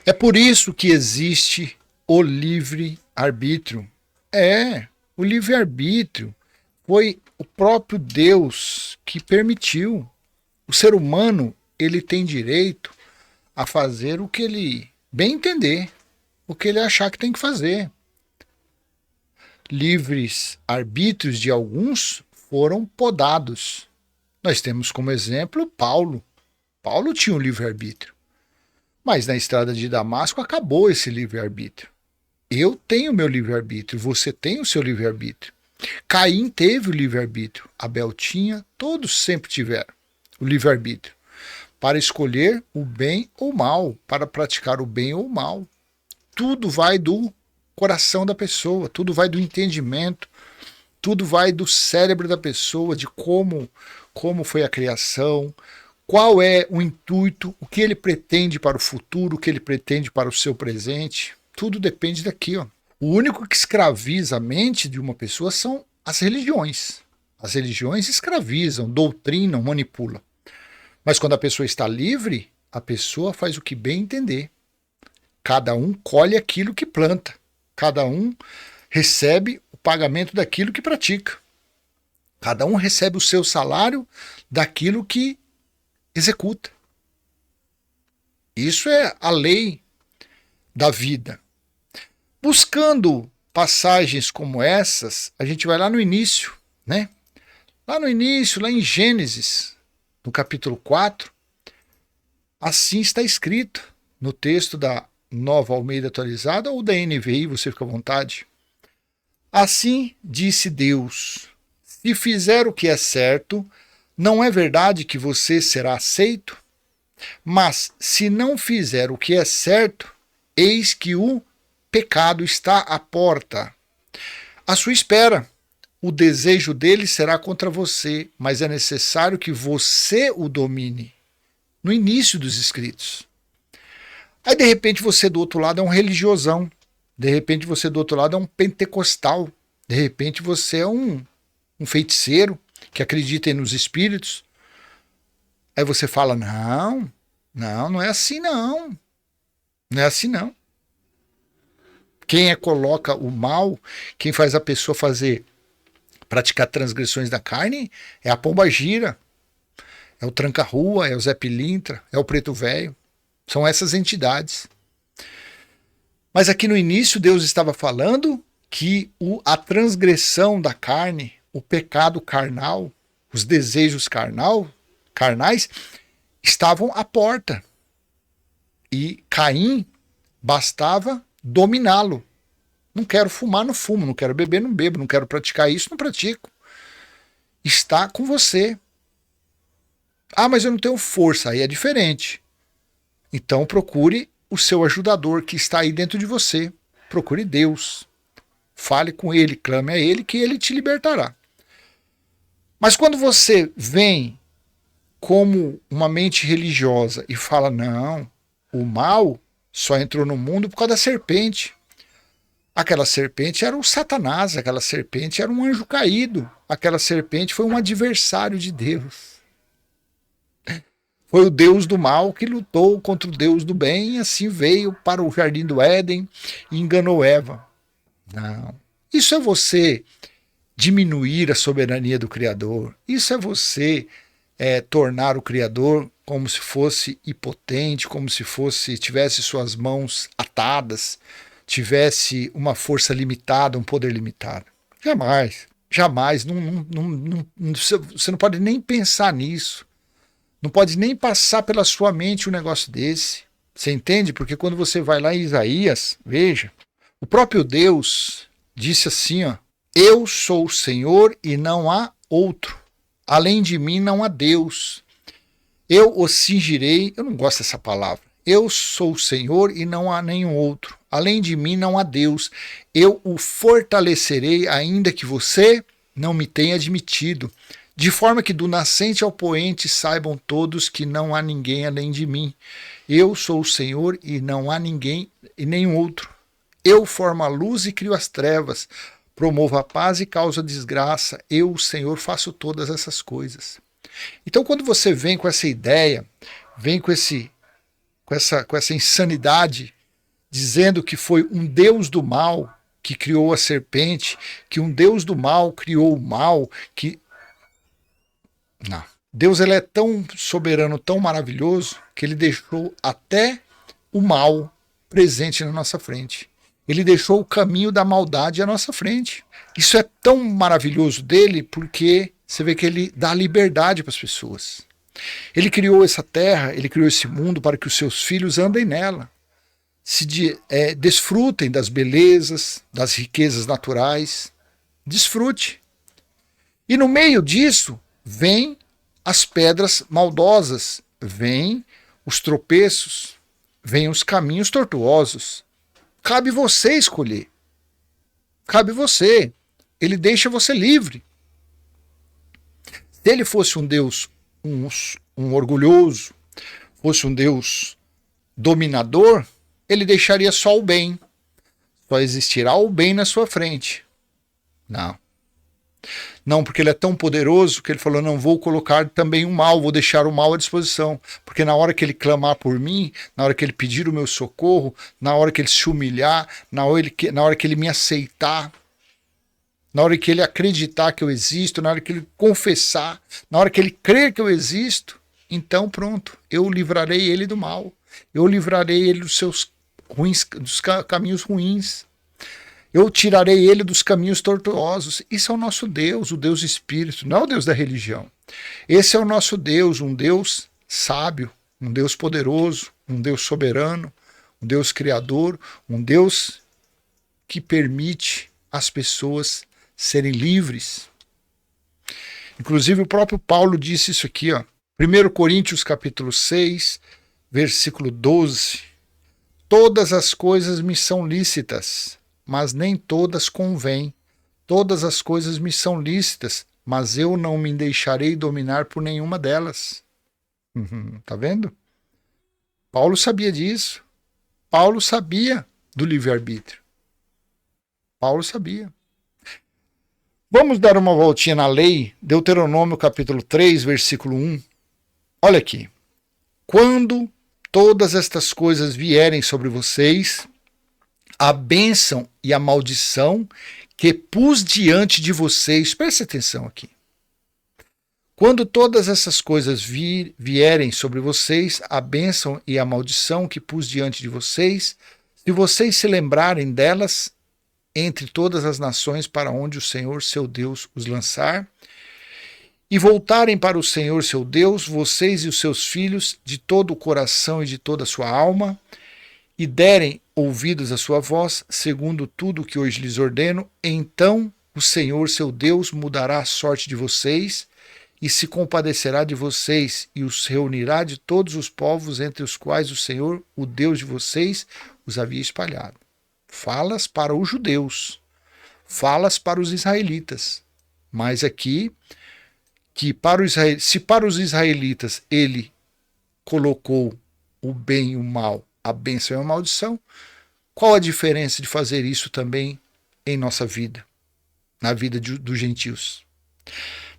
É por isso que existe o livre-arbítrio. O livre-arbítrio foi o próprio Deus que permitiu. O ser humano, ele tem direito a fazer o que ele bem entender, o que ele achar que tem que fazer. Livres arbítrios de alguns foram podados. Nós temos como exemplo Paulo. Paulo tinha um livre-arbítrio. Mas na estrada de Damasco acabou esse livre-arbítrio. Eu tenho meu livre-arbítrio, você tem o seu livre-arbítrio. Caim teve o livre-arbítrio, Abel tinha, todos sempre tiveram o livre-arbítrio. Para escolher o bem ou o mal, para praticar o bem ou o mal. Tudo vai do coração da pessoa, tudo vai do entendimento, tudo vai do cérebro da pessoa, de como foi a criação, qual é o intuito, o que ele pretende para o futuro, o que ele pretende para o seu presente. Tudo depende daqui, ó. O único que escraviza a mente de uma pessoa são as religiões. As religiões escravizam, doutrinam, manipulam. Mas quando a pessoa está livre, a pessoa faz o que bem entender. Cada um colhe aquilo que planta. Cada um recebe o pagamento daquilo que pratica. Cada um recebe o seu salário daquilo que executa. Isso é a lei da vida. Buscando passagens como essas, a gente vai lá no início, né? Lá no início, lá em Gênesis, no capítulo 4, assim está escrito no texto da Nova Almeida Atualizada ou da NVI, você fica à vontade. Assim disse Deus: se fizer o que é certo, não é verdade que você será aceito? Mas se não fizer o que é certo, eis que o pecado está à porta, à sua espera. O desejo dele será contra você, mas é necessário que você o domine. No início dos escritos. Aí de repente você do outro lado é um religiosão. De repente você do outro lado é um pentecostal. De repente você é um feiticeiro que acredita nos espíritos. Aí você fala, não é assim não. Não é assim não. Quem coloca o mal, quem faz a pessoa praticar transgressões da carne, é a pombagira, é o tranca-rua, é o Zé Pilintra, é o preto velho. São essas entidades. Mas aqui no início Deus estava falando que a transgressão da carne, o pecado carnal, os desejos carnais, estavam à porta. E Caim bastava dominá-lo. Não quero fumar, não fumo. Não quero beber, não bebo. Não quero praticar isso, não pratico. Está com você. Ah, mas eu não tenho força. Aí é diferente. Então procure o seu ajudador que está aí dentro de você. Procure Deus. Fale com Ele, clame a Ele que Ele te libertará. Mas quando você vem como uma mente religiosa e fala, não, o mal só entrou no mundo por causa da serpente. Aquela serpente era o Satanás, aquela serpente era um anjo caído, aquela serpente foi um adversário de Deus. Foi o Deus do mal que lutou contra o Deus do bem e assim veio para o jardim do Éden e enganou Eva. Não. Isso é você diminuir a soberania do Criador. Isso é você tornar o Criador como se fosse impotente, como se tivesse suas mãos atadas, tivesse uma força limitada, um poder limitado. Jamais. Jamais. Você não pode nem pensar nisso. Não pode nem passar pela sua mente um negócio desse. Você entende? Porque quando você vai lá em Isaías, veja, o próprio Deus disse assim, ó, eu sou o Senhor e não há outro. Além de mim não há Deus. Eu o cingirei, eu não gosto dessa palavra. Eu sou o Senhor e não há nenhum outro. Além de mim não há Deus. Eu o fortalecerei ainda que você não me tenha admitido. De forma que do nascente ao poente saibam todos que não há ninguém além de mim. Eu sou o Senhor e não há ninguém e nenhum outro. Eu formo a luz e crio as trevas. Promovo a paz e causo a desgraça. Eu, o Senhor, faço todas essas coisas. Então, quando você vem com essa ideia, vem com com essa insanidade, dizendo que foi um Deus do mal que criou a serpente, que um Deus do mal criou o mal, que... Não. Deus ele é tão soberano, tão maravilhoso, que ele deixou até o mal presente na nossa frente. Ele deixou o caminho da maldade à nossa frente. Isso é tão maravilhoso dele porque você vê que ele dá liberdade para as pessoas. Ele criou essa terra, ele criou esse mundo para que os seus filhos andem nela. Desfrutem das belezas, das riquezas naturais. Desfrute. E no meio disso, vem as pedras maldosas, vem os tropeços, vem os caminhos tortuosos. Cabe você escolher. Cabe você. Ele deixa você livre. Se ele fosse um Deus, um orgulhoso, fosse um Deus dominador, ele deixaria só o bem. Só existirá o bem na sua frente. Não. Não, porque ele é tão poderoso que ele falou, não vou colocar também o mal, vou deixar o mal à disposição. Porque na hora que ele clamar por mim, na hora que ele pedir o meu socorro, na hora que ele se humilhar, na hora que ele me aceitar, na hora que ele acreditar que eu existo, na hora que ele confessar, na hora que ele crer que eu existo, então pronto, eu livrarei ele do mal. Eu livrarei ele dos seus caminhos ruins. Eu tirarei ele dos caminhos tortuosos. Isso é o nosso Deus, o Deus Espírito, não é o Deus da religião. Esse é o nosso Deus, um Deus sábio, um Deus poderoso, um Deus soberano, um Deus criador, um Deus que permite as pessoas serem livres. Inclusive o próprio Paulo disse isso aqui, ó. 1 Coríntios capítulo 6, versículo 12. Todas as coisas me são lícitas, mas nem todas convêm. Todas as coisas me são lícitas, mas eu não me deixarei dominar por nenhuma delas. Tá vendo? Paulo sabia disso. Paulo sabia do livre-arbítrio. Paulo sabia. Vamos dar uma voltinha na lei, Deuteronômio capítulo 3, versículo 1. Olha aqui. Quando todas estas coisas vierem sobre vocês, a bênção e a maldição que pus diante de vocês, preste atenção aqui. Quando todas essas coisas vierem sobre vocês, a bênção e a maldição que pus diante de vocês, se vocês se lembrarem delas, entre todas as nações para onde o Senhor seu Deus os lançar, e voltarem para o Senhor seu Deus, vocês e os seus filhos, de todo o coração e de toda a sua alma, e derem ouvidos à sua voz, segundo tudo o que hoje lhes ordeno, então o Senhor seu Deus mudará a sorte de vocês, e se compadecerá de vocês, e os reunirá de todos os povos entre os quais o Senhor, o Deus de vocês, os havia espalhado. Falas para os judeus, falas para os israelitas, mas aqui, que se para os israelitas ele colocou o bem e o mal, a bênção e a maldição, qual a diferença de fazer isso também em nossa vida, na vida dos gentios?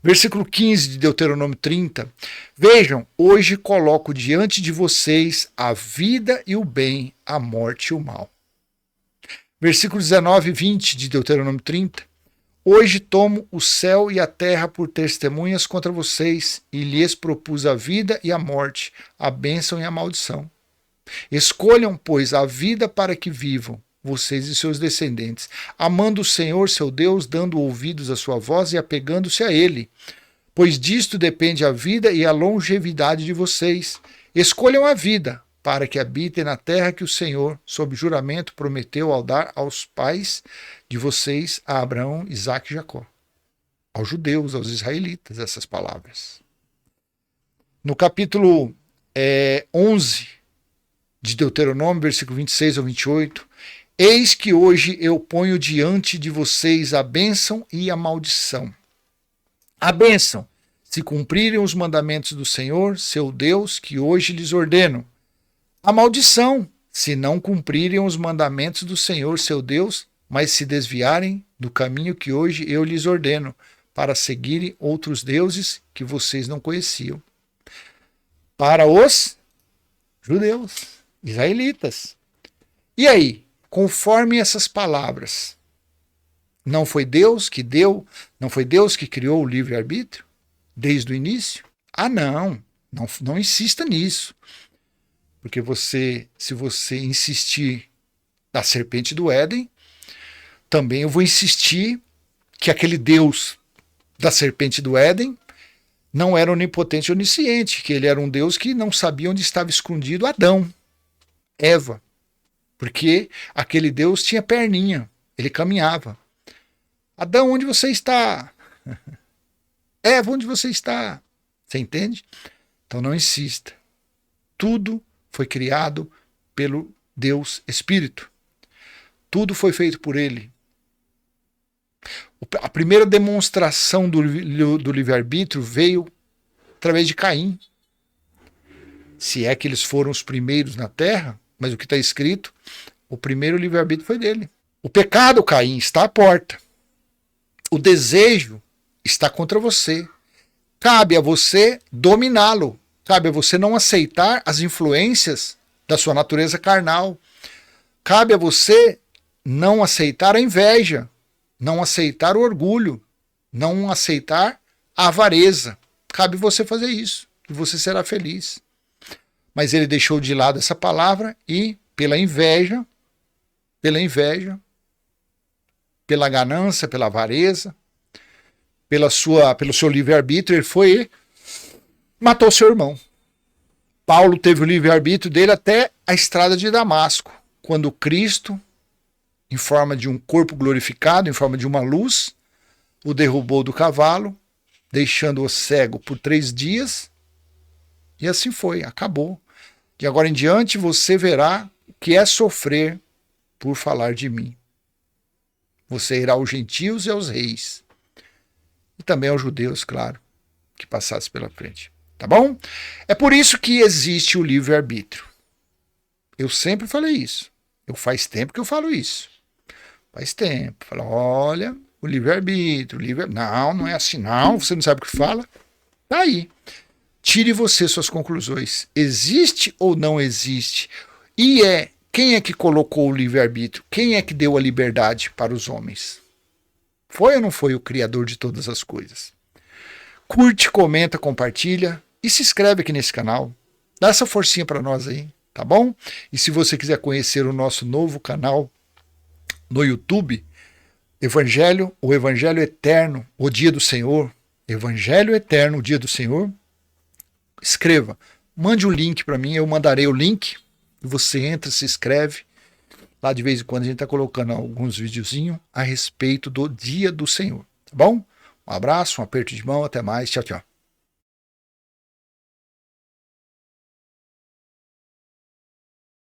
Versículo 15 de Deuteronômio 30. Vejam, hoje coloco diante de vocês a vida e o bem, a morte e o mal. Versículo 19 e 20 de Deuteronômio 30. Hoje tomo o céu e a terra por testemunhas contra vocês, e lhes propus a vida e a morte, a bênção e a maldição. Escolham, pois, a vida para que vivam, vocês e seus descendentes, amando o Senhor seu Deus, dando ouvidos à sua voz e apegando-se a ele, pois disto depende a vida e a longevidade de vocês. Escolham a vida, para que habitem na terra que o Senhor, sob juramento, prometeu ao dar aos pais de vocês, a Abraão, Isaque e Jacó. Aos judeus, aos israelitas, essas palavras. No capítulo 11 de Deuteronômio, versículo 26 ao 28, eis que hoje eu ponho diante de vocês a bênção e a maldição. A bênção, se cumprirem os mandamentos do Senhor, seu Deus, que hoje lhes ordeno. A maldição, se não cumprirem os mandamentos do Senhor, seu Deus, mas se desviarem do caminho que hoje eu lhes ordeno, para seguirem outros deuses que vocês não conheciam. Para os judeus. Israelitas. E aí, conforme essas palavras, não foi Deus que deu, não foi Deus que criou o livre-arbítrio desde o início? Ah, não insista nisso. Porque se você insistir na serpente do Éden, também eu vou insistir que aquele Deus da serpente do Éden não era onipotente e onisciente, que ele era um Deus que não sabia onde estava escondido Adão, Eva, porque aquele Deus tinha perninha, ele caminhava. Adão, onde você está? Eva, onde você está? Você entende? Então não insista. Tudo foi criado pelo Deus Espírito. Tudo foi feito por ele. A primeira demonstração do livre-arbítrio veio através de Caim. Se é que eles foram os primeiros na Terra, mas o que está escrito, o primeiro livre-arbítrio foi dele. O pecado, Caim, está à porta. O desejo está contra você. Cabe a você dominá-lo. Cabe a você não aceitar as influências da sua natureza carnal. Cabe a você não aceitar a inveja, não aceitar o orgulho, não aceitar a avareza. Cabe você fazer isso e você será feliz. Mas ele deixou de lado essa palavra e pela inveja, pela ganância, pela avareza, pelo seu livre-arbítrio, ele foi e matou seu irmão. Paulo teve o livre-arbítrio dele até a estrada de Damasco, quando Cristo, em forma de um corpo glorificado, em forma de uma luz, o derrubou do cavalo, deixando-o cego por 3 dias, e assim foi, acabou. De agora em diante você verá o que é sofrer por falar de mim. Você irá aos gentios e aos reis, e também aos judeus, claro, que passasse pela frente. Tá bom? É por isso que existe o livre-arbítrio. Eu sempre falei isso. Faz tempo que eu falo isso. Faz tempo. Falo, olha, o livre-arbítrio, não é assim não, você não sabe o que fala. Tá aí. Tire você suas conclusões. Existe ou não existe? E quem é que colocou o livre-arbítrio? Quem é que deu a liberdade para os homens? Foi ou não foi o Criador de todas as coisas? Curte, comenta, compartilha e se inscreve aqui nesse canal. Dá essa forcinha para nós aí, tá bom? E se você quiser conhecer o nosso novo canal no YouTube, o Evangelho Eterno, o Dia do Senhor, Evangelho Eterno, o Dia do Senhor, escreva, mande o link para mim, eu mandarei o link, e você entra, se inscreve. Lá de vez em quando a gente está colocando alguns videozinhos a respeito do Dia do Senhor, tá bom? Um abraço, um aperto de mão, até mais, tchau, tchau.